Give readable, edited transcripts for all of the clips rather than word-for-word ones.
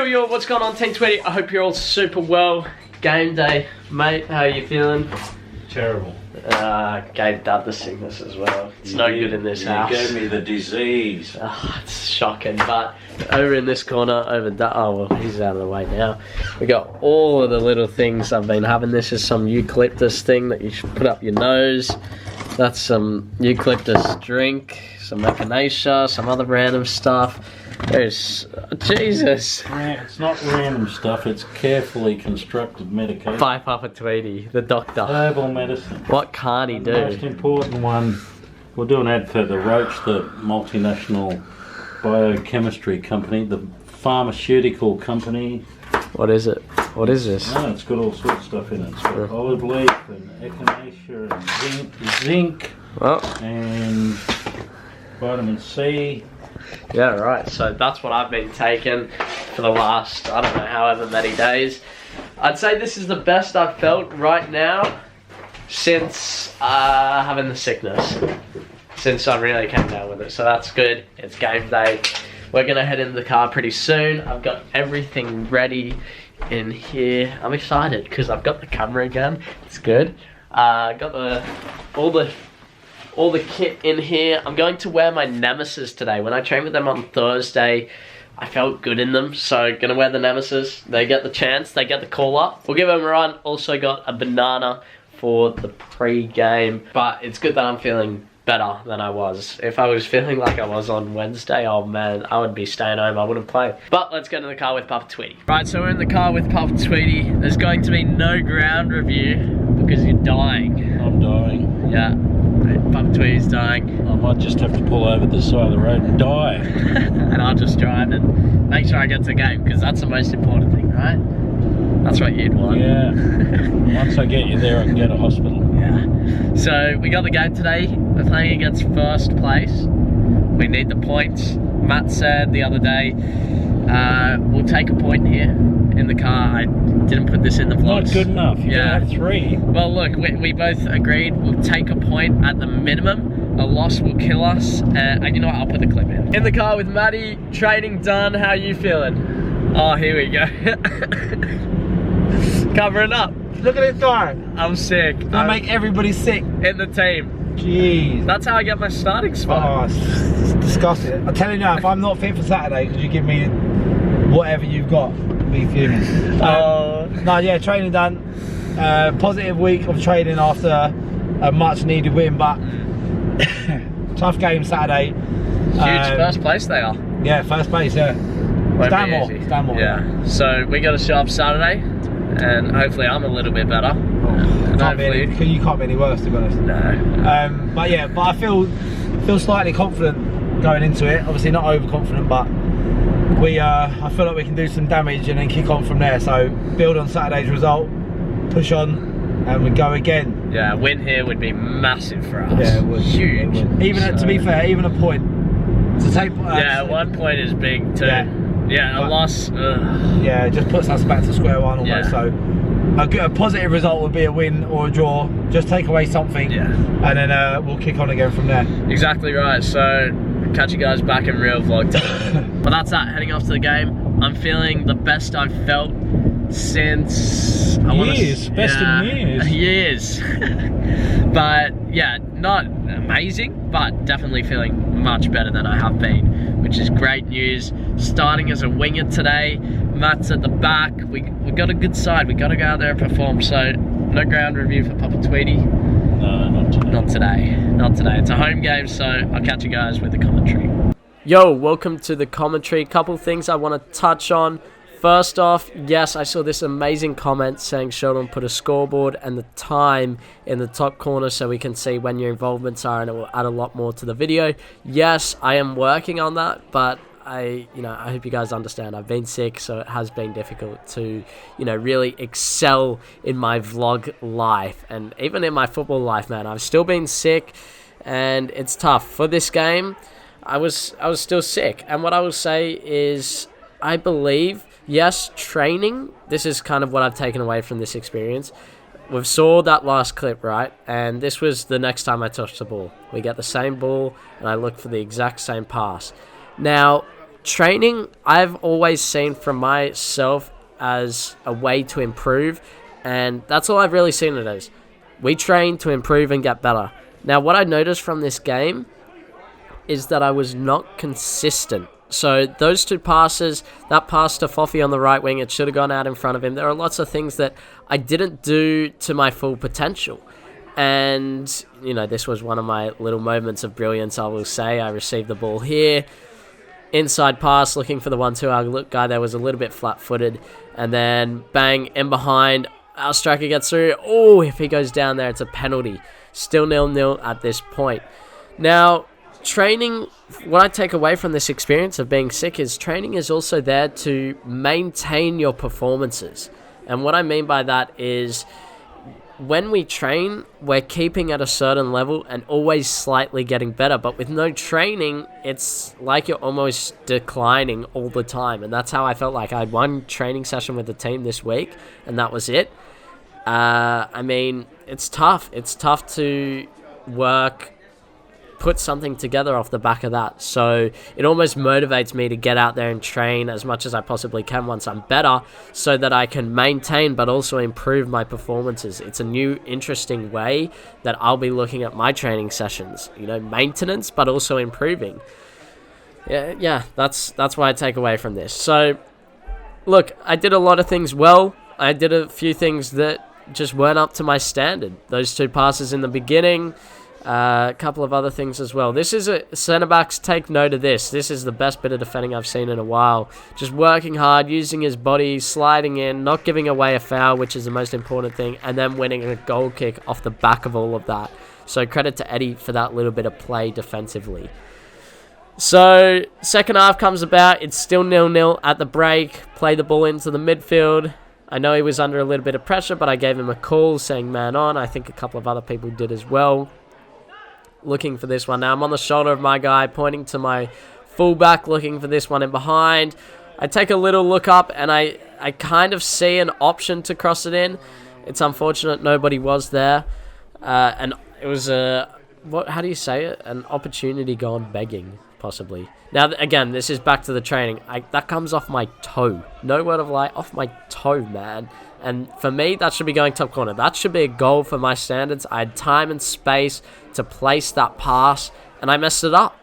Yo, what's going on, Team 20? I hope you're all super well. Game day, mate. How are you feeling? Terrible. Gave Dad the sickness as well. It's no good in this house. You gave me the disease. It's shocking, but over in this corner, over that, oh well, he's out of the way now. We got all of the little things I've been having. This is some eucalyptus thing that you should put up your nose. That's some eucalyptus drink, some echinacea, some other random stuff. There's, Jesus. It's not random stuff, it's carefully constructed medication. By Papa Tweedy, the doctor. Herbal medicine. What can't he do? The most important one, we'll do an ad for the Roach, the multinational biochemistry company, the pharmaceutical company. What is it? What is this? Oh, it's got all sorts of stuff in it. It's got olive leaf and echinacea and zinc and vitamin C. Yeah, right. So that's what I've been taking for the last, I don't know, however many days. I'd say this is the best I've felt right now since having the sickness. Since I really came down with it. So that's good. It's game day. We're going to head into the car pretty soon. I've got everything ready in here. I'm excited because I've got the camera again. It's good. Got all the kit in here. I'm going to wear my Nemesis today. When I trained with them on Thursday, I felt good in them, so gonna wear the Nemesis. They get the chance, they get the call up. We'll give them a run. Also got a banana for the pre-game, but it's good that I'm feeling better than I was. If I was feeling like I was on Wednesday, oh man, I would be staying home, I wouldn't play. But let's get in the car with Papa Tweedy. Right, so we're in the car with Papa Tweedy. There's going to be no ground review because you're dying. I'm dying. Yeah. Papa Tweedy's dying. I might just have to pull over the side of the road and die. And I'll just drive and make sure I get to the game, because that's the most important thing, right? That's what you'd want. Yeah. Once I get you there, I can go to hospital. Yeah. So we got the game today. We're playing against first place. We need the points. Matt said the other day, we'll take a point here in the car. I didn't put this in the vlogs. Not good enough. You have 3. Well, look, we both agreed we'll take a point at the minimum. A loss will kill us. And you know what? I'll put the clip in. In the car with Maddie. Training done. How are you feeling? Oh, here we go. Cover it up. Look at this guy. I'm sick. I make everybody sick. In the team. Jeez. That's how I get my starting spot. Oh, it's disgusting. I'm telling you now, if I'm not fit for Saturday, because you give me whatever you've got, I'll be fuming. No, yeah, training done. Positive week of training after a much needed win, but tough game Saturday. Huge first place they are. Yeah, first place, yeah. Stanmore. Yeah. So we got a show up Saturday, and hopefully I'm a little bit better. You can't be any worse, to be honest. No. But I feel slightly confident going into it. Obviously not overconfident, but I feel like we can do some damage and then kick on from there. So build on Saturday's result, push on, and we go again. Yeah, a win here would be massive for us. Yeah, it would. Huge. It would. Even to be fair, even a point to take. Yeah, 1 point is big too. Yeah, a loss. Yeah, it just puts us back to square one almost. So a positive result would be a win or a draw. Just take away something, and then we'll kick on again from there. Exactly right. So catch you guys back in real vlog time. But that's that. Heading off to the game. I'm feeling the best I've felt since years. Best in years. But yeah, not amazing, but definitely feeling much better than I have been, which is great news. Starting as a winger today. Matt's at the back. We got a good side. We got to go out there and perform. So no ground review for Papa Tweedy. No, not today. Not today. It's a home game, so I'll catch you guys with the commentary. Yo, welcome to the commentary. Couple things I want to touch on. First off, yes, I saw this amazing comment saying Sheldon put a scoreboard and the time in the top corner so we can see when your involvements are, and it will add a lot more to the video. Yes, I am working on that, but I hope you guys understand. I've been sick, so it has been difficult to, really excel in my vlog life and even in my football life, man. I've still been sick, and it's tough for this game. I was still sick. And what I will say is, I believe, yes, training, this is kind of what I've taken away from this experience. We've saw that last clip, right? And this was the next time I touched the ball. We get the same ball, and I look for the exact same pass. Now, training, I've always seen from myself as a way to improve, and that's all I've really seen it as. We train to improve and get better. Now, what I noticed from this game is that I was not consistent. So those two passes, that pass to Fofi on the right wing, it should have gone out in front of him. There are lots of things that I didn't do to my full potential. And, you know, this was one of my little moments of brilliance, I will say. I received the ball here. Inside pass, looking for the 1-2. Our guy there was a little bit flat-footed. And then, bang, in behind. Our striker gets through. Oh, if he goes down there, it's a penalty. Still 0-0 at this point. Now, training, what I take away from this experience of being sick is training is also there to maintain your performances. And what I mean by that is when we train, we're keeping at a certain level and always slightly getting better. But with no training, it's like you're almost declining all the time. And that's how I felt like. I had one training session with the team this week, and that was it. I mean, it's tough. It's tough to put something together off the back of that. So it almost motivates me to get out there and train as much as I possibly can once I'm better, so that I can maintain but also improve my performances. It's a new interesting way that I'll be looking at my training sessions, you know, maintenance but also improving. Yeah, that's what I take away from this. So look, I did a lot of things well. I did a few things that just weren't up to my standard. Those two passes in the beginning, a couple of other things as well. This is centre-backs, take note of this. This is the best bit of defending I've seen in a while. Just working hard, using his body, sliding in, not giving away a foul, which is the most important thing, and then winning a goal kick off the back of all of that. So credit to Eddie for that little bit of play defensively. So second half comes about. It's still 0-0 at the break. Play the ball into the midfield. I know he was under a little bit of pressure, but I gave him a call saying man on. I think a couple of other people did as well. Looking for this one. Now I'm on the shoulder of my guy, pointing to my fullback, looking for this one in behind. I take a little look up, and I kind of see an option to cross it in. It's unfortunate nobody was there. And it was how do you say it? An opportunity gone begging, possibly. Now, again, this is back to the training. That comes off my toe. No word of lie, off my toe, man. And for me, that should be going top corner. That should be a goal for my standards. I had time and space to place that pass, and I messed it up.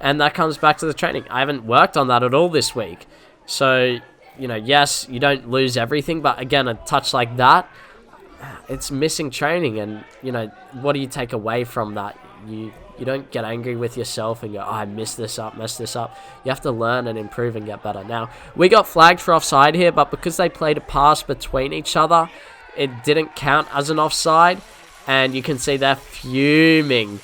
And that comes back to the training. I haven't worked on that at all this week. So, you know, yes, you don't lose everything, but again, a touch like that, it's missing training. And, you know, what do you take away from that? You don't get angry with yourself and go, oh, I messed this up. You have to learn and improve and get better. Now, we got flagged for offside here, but because they played a pass between each other, it didn't count as an offside. And you can see they're fuming.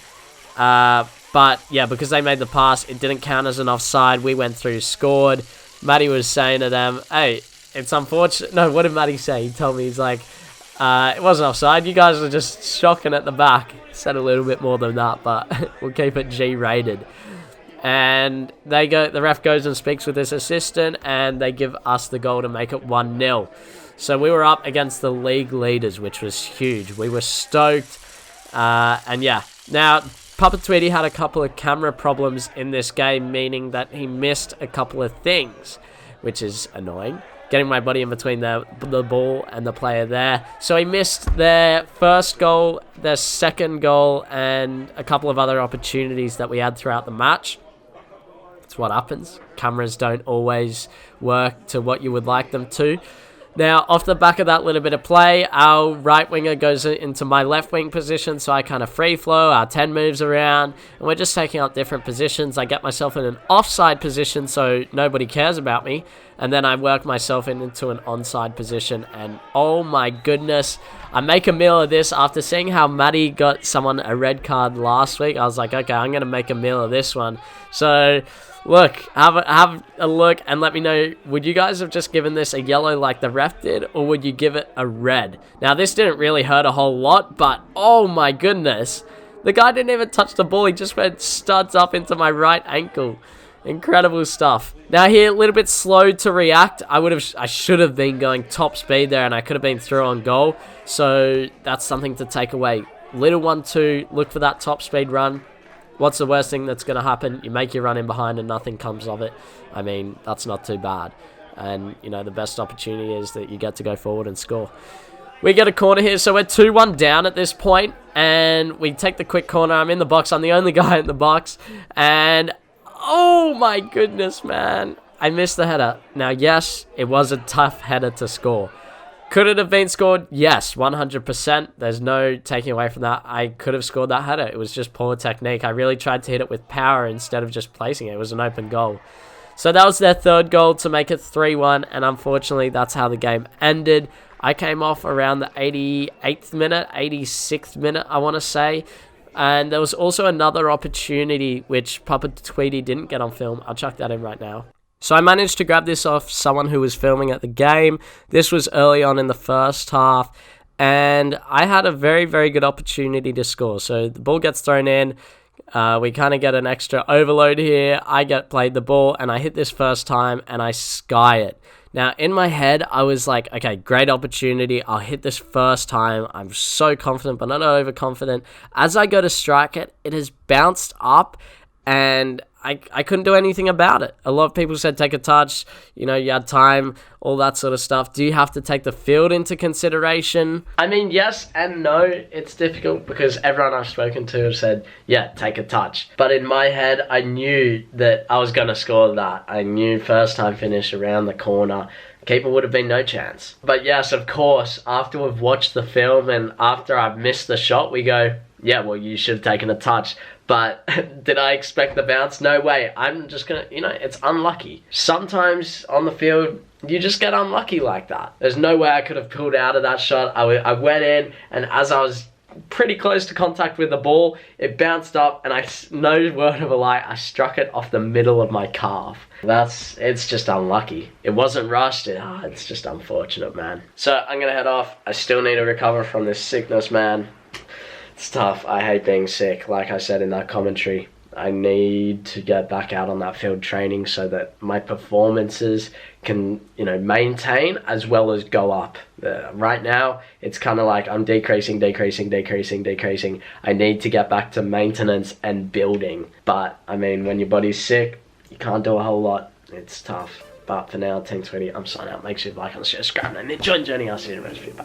But, yeah, because they made the pass, it didn't count as an offside. We went through, scored. Matty was saying to them, hey, it's unfortunate. No, what did Matty say? He told me, he's like, it wasn't offside. You guys were just shocking at the back. Said a little bit more than that, but we'll keep it G-rated. And the ref goes and speaks with his assistant, and they give us the goal to make it 1-0. So we were up against the league leaders, which was huge. We were stoked. And yeah, now Papa Tweety had a couple of camera problems in this game, meaning that he missed a couple of things, which is annoying. Getting my body in between the ball and the player there. So he missed their first goal, their second goal, and a couple of other opportunities that we had throughout the match. It's what happens. Cameras don't always work to what you would like them to. Now, off the back of that little bit of play, our right winger goes into my left wing position, so I kind of free flow, our 10 moves around, and we're just taking up different positions. I get myself in an offside position so nobody cares about me, and then I work myself into an onside position, and oh my goodness, I make a meal of this. After seeing how Matty got someone a red card last week, I was like, okay, I'm going to make a meal of this one. So, look, have a look and let me know, would you guys have just given this a yellow like the ref did, or would you give it a red? Now, this didn't really hurt a whole lot, but oh my goodness, The guy didn't even touch the ball. He just went studs up into my right ankle. Incredible stuff. Now here, a little bit slow to react. I should have been going top speed there, and I could have been through on goal. So that's something to take away. Little 1-2, look for that top speed run. What's the worst thing that's going to happen? You make your run in behind and nothing comes of it. I mean, that's not too bad. And, you know, the best opportunity is that you get to go forward and score. We get a corner here, so we're 2-1 down at this point, and we take the quick corner. I'm in the box. I'm the only guy in the box, and oh my goodness, man. I missed the header. Now, yes, it was a tough header to score. Could it have been scored? Yes, 100%. There's no taking away from that. I could have scored that header. It was just poor technique. I really tried to hit it with power instead of just placing it. It was an open goal. So that was their third goal to make it 3-1, and unfortunately, that's how the game ended. I came off around the 88th minute, 86th minute, I want to say. And there was also another opportunity which Papa Tweedy didn't get on film. I'll chuck that in right now. So I managed to grab this off someone who was filming at the game. This was early on in the first half, and I had a very, very good opportunity to score. So the ball gets thrown in. We kind of get an extra overload here. I get played the ball, and I hit this first time, and I sky it. Now, in my head, I was like, okay, great opportunity. I'll hit this first time. I'm so confident, but not overconfident. As I go to strike it, it has bounced up, and I couldn't do anything about it. A lot of people said take a touch, you know, you had time, all that sort of stuff. Do you have to take the field into consideration? I mean, yes and no. It's difficult because everyone I've spoken to has said, yeah, take a touch. But in my head, I knew that I was going to score that. I knew first time finish around the corner. Keeper would have been no chance. But yes, of course, after we've watched the film and after I've missed the shot, we go, yeah, well, you should have taken a touch. But did I expect the bounce? No way. I'm just going to, you know, it's unlucky. Sometimes on the field, you just get unlucky like that. There's no way I could have pulled out of that shot. I went in, and as I was pretty close to contact with the ball, it bounced up, and no word of a lie, I struck it off the middle of my calf. It's just unlucky. It wasn't rushed. It's just unfortunate, man. So I'm going to head off. I still need to recover from this sickness, man. It's tough. I hate being sick. Like I said in that commentary, I need to get back out on that field training so that my performances can, you know, maintain as well as go up. Right now, it's kind of like I'm decreasing. I need to get back to maintenance and building. But, I mean, when your body's sick, you can't do a whole lot. It's tough. But for now, Team Tweedy, I'm signing out. Make sure you like and share, subscribe, and enjoy joining us in the rest of you.